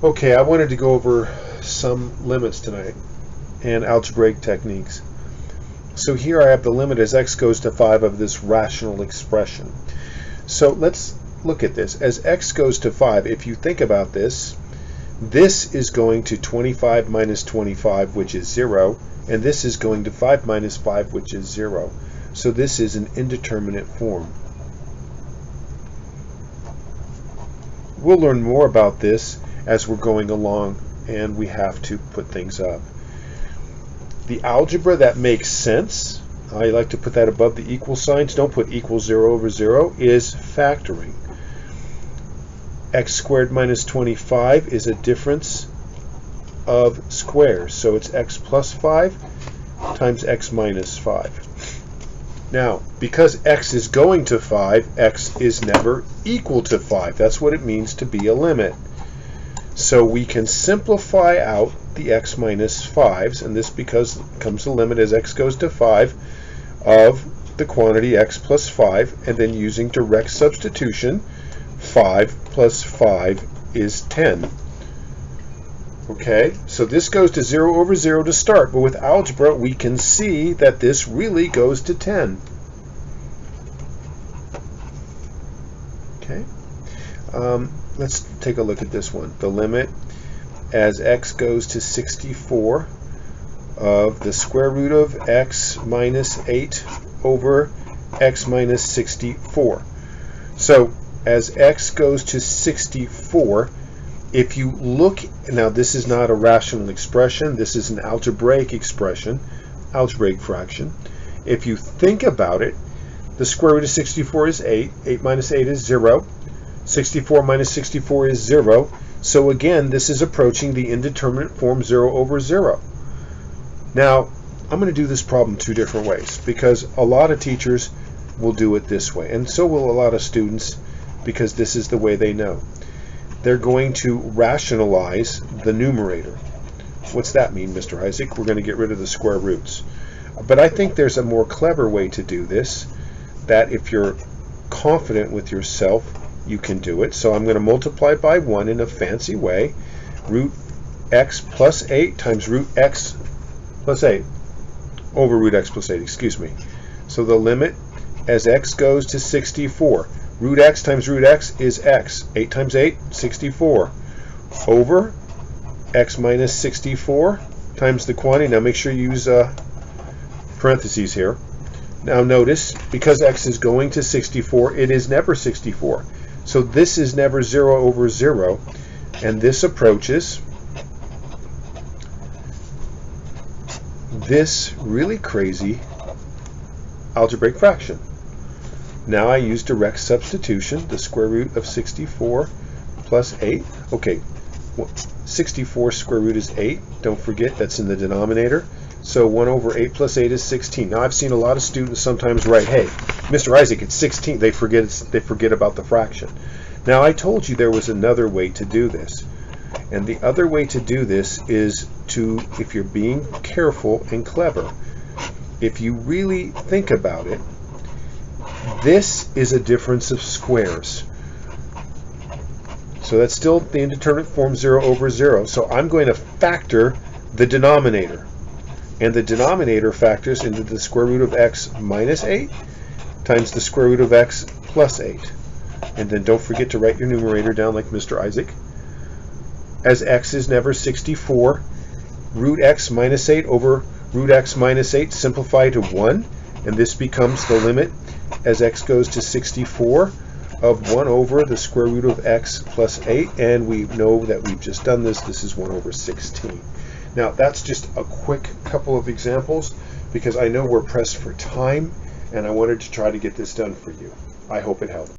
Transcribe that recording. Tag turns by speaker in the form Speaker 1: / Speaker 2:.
Speaker 1: Okay, I wanted to go over some limits tonight and algebraic techniques. So here I have the limit as x goes to 5 of this rational expression. So let's look at this. As x goes to 5, if you think about this, this is going to 25 minus 25, which is 0, and this is going to 5 minus 5, which is 0. So this is an indeterminate form. We'll learn more about this as we're going along and we have to put things up. The algebra that makes sense, I like to put that above the equal signs, don't put equals 0 over 0, is factoring. X squared minus 25 is a difference of squares, so it's x plus 5 times x minus 5. Now, because x is going to 5, x is never equal to 5. That's what it means to be a limit. So we can simplify out the x minus 5s, and this becomes the limit as x goes to 5 of the quantity x plus 5, and then using direct substitution, 5 plus 5 is 10. Okay, so this goes to 0 over 0 to start, but with algebra we can see that this really goes to 10. Okay, let's take a look at this one. The limit as x goes to 64 of the square root of x minus 8 over x minus 64. So as x goes to 64, if you look, now this is not a rational expression, this is an algebraic expression, algebraic fraction. If you think about it, the square root of 64 is 8, 8 minus 8 is 0, 64 minus 64 is 0, so again this is approaching the indeterminate form 0 over 0. Now I'm going to do this problem two different ways because a lot of teachers will do it this way, and so will a lot of students because this is the way they know. They're going to rationalize the numerator. What's that mean, Mr. Isaac? We're going to get rid of the square roots. But I think there's a more clever way to do this, that if you're confident with yourself, you can do it. So I'm going to multiply by 1 in a fancy way. Root x plus 8 times root x plus 8 over root x plus 8, excuse me. So the limit as x goes to 64. Root x times root x is x. 8 times 8, 64. Over x minus 64 times the quantity. Now make sure you use parentheses here. Now notice, because x is going to 64, it is never 64. So this is never 0 over 0. And this approaches this really crazy algebraic fraction. Now I use direct substitution, the square root of 64 plus 8. Okay, 64 square root is 8. Don't forget that's in the denominator. So 1 over 8 plus 8 is 16. Now I've seen a lot of students sometimes write, hey, Mr. Isaac, it's 16. They forget about the fraction. Now I told you there was another way to do this. And the other way to do this is to, if you're being careful and clever, if you really think about it, this is a difference of squares. So that's still the indeterminate form 0 over 0. So I'm going to factor the denominator. And the denominator factors into the square root of x minus 8 times the square root of x plus 8. And then don't forget to write your numerator down like Mr. Isaac. As x is never 64, root x minus 8 over root x minus 8 simplify to 1. And this becomes the limit as x goes to 64 of 1 over the square root of x plus 8, and we know that we've just done this. This is 1 over 16. Now that's just a quick couple of examples because I know we're pressed for time and I wanted to try to get this done for you. I hope it helped.